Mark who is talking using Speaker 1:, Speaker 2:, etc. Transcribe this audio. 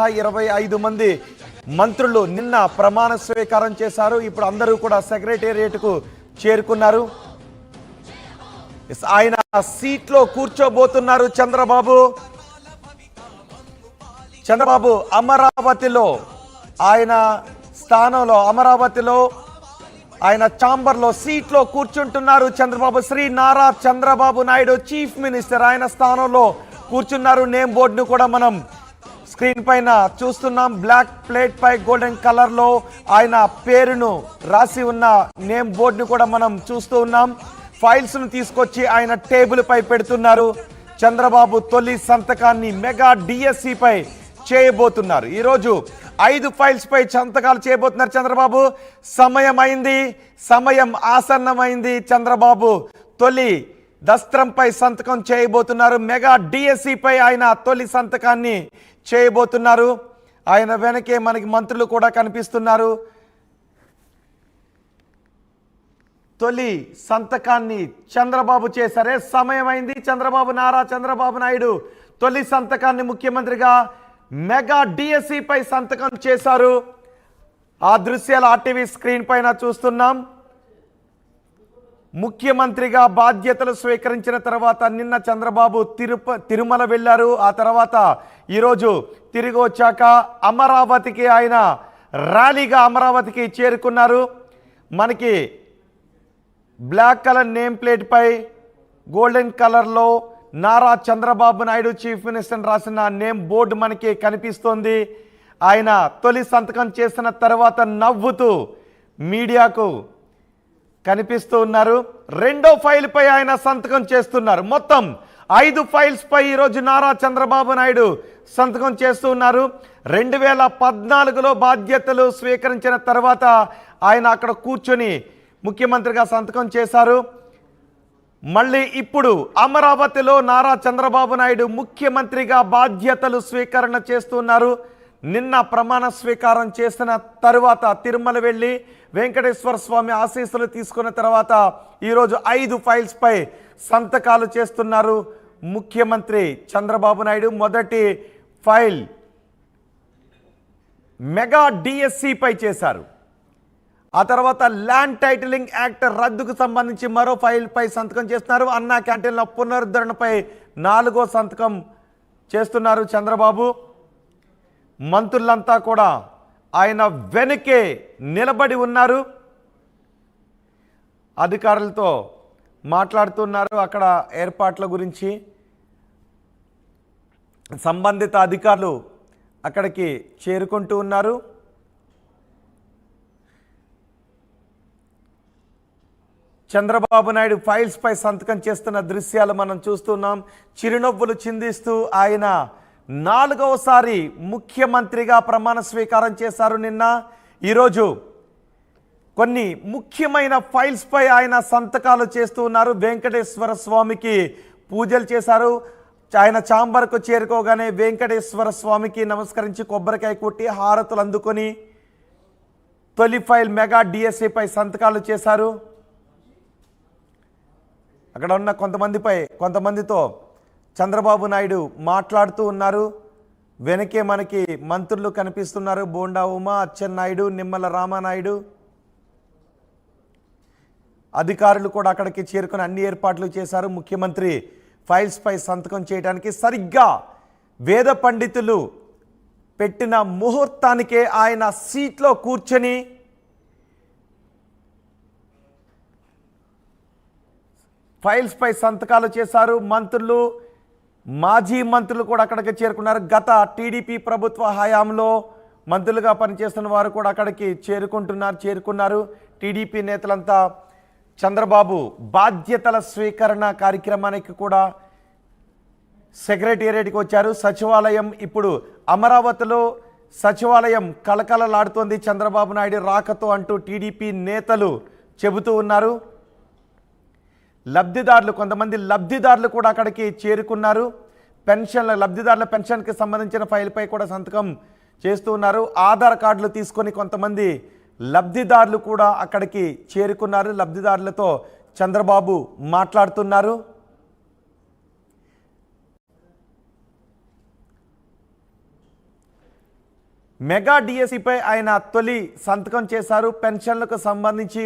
Speaker 1: 25 మంది మంత్రులు నిన్న ప్రమాణ స్వీకారం చేశారు. ఇప్పుడు అందరూ కూడా సెక్రటేరియట్కు చేరుకున్నారు. ఆయన సీట్లో కూర్చోబోతున్నారు. చంద్రబాబు అమరావతిలో ఆయన స్థానంలో అమరావతిలో ఆయన ఛాంబర్లో సీట్లో కూర్చుంటున్నారు. శ్రీ నారా చంద్రబాబు నాయుడు చీఫ్ మినిస్టర్ ఆయన స్థానంలో కూర్చున్నారు. నేమ్ బోర్డును కూడా మనం స్క్రీన్ పైన చూస్తున్నాం. బ్లాక్ ప్లేట్ పై గోల్డెన్ కలర్ లో ఆయన పేరును రాసి ఉన్న నేమ్ బోర్డును కూడా మనం చూస్తూ ఉన్నాం. ఫైల్స్ ను తీసుకొచ్చి ఆయన టేబుల్ పై పెడుతున్నారు. చంద్రబాబు తొలి సంతకాన్ని మెగా డిఎస్సి పై చేయబోతున్నారు. ఈరోజు 5 ఫైల్స్ పై సంతకాలు చేయబోతున్నారు చంద్రబాబు. సమయం ఆసన్నమైంది. చంద్రబాబు తొలి దస్త్రంపై సంతకం చేయబోతున్నారు. మెగా డిఎస్సి పై ఆయన తొలి సంతకాన్ని చేయబోతున్నారు. ఆయన వెనకే మనకి మంత్రులు కూడా కనిపిస్తున్నారు. తొలి సంతకాన్ని చంద్రబాబు చేశారే. సమయమైంది. నారా చంద్రబాబు నాయుడు తొలి సంతకాన్ని ముఖ్యమంత్రిగా మెగా డిఎస్సి పై సంతకం చేశారు. ఆ దృశ్యాలు ఆర్టీవీ స్క్రీన్ పైన చూస్తున్నాం. ముఖ్యమంత్రిగా బాధ్యతలు స్వీకరించిన తర్వాత నిన్న చంద్రబాబు తిరుమల వెళ్ళారు. ఆ తర్వాత ఈరోజు తిరిగి వచ్చాక అమరావతికి ఆయన ర్యాలీగా అమరావతికి చేరుకున్నారు. మనకి బ్లాక్ కలర్ నేమ్ ప్లేట్ పై గోల్డెన్ కలర్లో నారా చంద్రబాబు నాయుడు చీఫ్ మినిస్టర్ రాసిన నేమ్ బోర్డు మనకి కనిపిస్తోంది. ఆయన తొలి సంతకం చేసిన తర్వాత నవ్వుతూ మీడియాకు కనిపిస్తూ ఉన్నారు. రెండో ఫైల్ పై ఆయన సంతకం చేస్తున్నారు. మొత్తం 5 ఫైల్స్ పై ఈరోజు నారా చంద్రబాబు నాయుడు సంతకం చేస్తూ ఉన్నారు. 2014లో బాధ్యతలు స్వీకరించిన తర్వాత ఆయన అక్కడ కూర్చొని ముఖ్యమంత్రిగా సంతకం చేశారు. మళ్ళీ ఇప్పుడు అమరావతిలో నారా చంద్రబాబు నాయుడు ముఖ్యమంత్రిగా బాధ్యతలు స్వీకరణ చేస్తున్నారు. నిన్న ప్రమాణ స్వీకారం చేసిన తరువాత తిరుమల వెళ్ళి వెంకటేశ్వర స్వామి ఆశీస్సులు తీసుకున్న తర్వాత ఈరోజు 5 ఫైల్స్ పై సంతకాలు చేస్తున్నారు ముఖ్యమంత్రి చంద్రబాబు నాయుడు. మొదటి ఫైల్ మెగా డిఎస్సి పై చేశారు. ఆ తర్వాత ల్యాండ్ టైటిలింగ్ యాక్ట్ రద్దుకు సంబంధించి మరో ఫైల్ పై సంతకం చేస్తున్నారు. అన్నా క్యాంటీన్ల పునరుద్ధరణపై 4వ సంతకం చేస్తున్నారు చంద్రబాబు. మంత్రులంతా కూడా ఆయన వెనుకే నిలబడి ఉన్నారు. అధికారులతో మాట్లాడుతున్నారు. అక్కడ ఏర్పాట్ల గురించి సంబంధిత అధికారులు అక్కడికి చేరుకుంటూ ఉన్నారు. చంద్రబాబు నాయుడు ఫైల్స్ పై సంతకం చేస్తున్న దృశ్యాలు మనం చూస్తున్నాం. చిరునవ్వులు చిందిస్తూ ఆయన 4వసారి ముఖ్యమంత్రిగా ప్రమాణ స్వీకారం చేశారు. నిన్న ఈరోజు కొన్ని ముఖ్యమైన ఫైల్స్ పై ఆయన సంతకాలు చేస్తూ ఉన్నారు. వెంకటేశ్వర స్వామికి పూజలు చేశారు. ఆయన ఛాంబర్కు చేరుకోగానే వెంకటేశ్వర స్వామికి నమస్కరించి కొబ్బరికాయ కొట్టి హారతులు అందుకొని తొలి ఫైల్ మెగా డిఎస్సి పై సంతకాలు చేశారు. అక్కడ ఉన్న కొంతమందితో చంద్రబాబు నాయుడు మాట్లాడుతూ ఉన్నారు. వెనకే మనకి మంత్రులు కనిపిస్తున్నారు. బోండా ఉమా, అచ్చెన్నాయుడు, నిమ్మల రామానాయుడు. అధికారులు కూడా అక్కడికి చేరుకుని అన్ని ఏర్పాట్లు చేశారు. ముఖ్యమంత్రి ఫైల్స్ పై సంతకం చేయడానికి సరిగ్గా వేద పండితులు పెట్టిన ముహూర్తానికే ఆయన సీట్లో కూర్చొని ఫైల్స్ పై సంతకాలు చేశారు. మంత్రులు, మాజీ మంత్రులు కూడా అక్కడికి చేరుకున్నారు. గత టీడీపీ ప్రభుత్వ హయాంలో మంత్రులుగా పనిచేస్తున్న వారు కూడా అక్కడికి చేరుకున్నారు. టీడీపీ నేతలంతా చంద్రబాబు బాధ్యతల స్వీకరణ కార్యక్రమానికి కూడా సెక్రటేరియట్కి వచ్చారు. సచివాలయం ఇప్పుడు అమరావతిలో సచివాలయం కలకలలాడుతోంది చంద్రబాబు నాయుడు రాకతో అంటూ టీడీపీ నేతలు చెబుతూ ఉన్నారు. కొంతమంది లబ్ధిదారులు కూడా అక్కడికి చేరుకున్నారు. లబ్ధిదారుల పెన్షన్కి సంబంధించిన ఫైల్పై కూడా సంతకం చేస్తూ ఉన్నారు. ఆధార్ కార్డులు తీసుకొని కొంతమంది లబ్ధిదారులు కూడా అక్కడికి చేరుకున్నారు. లబ్ధిదారులతో చంద్రబాబు మాట్లాడుతున్నారు. మెగా డిఎస్సిపై ఆయన తొలి సంతకం చేశారు. పెన్షన్లకు సంబంధించి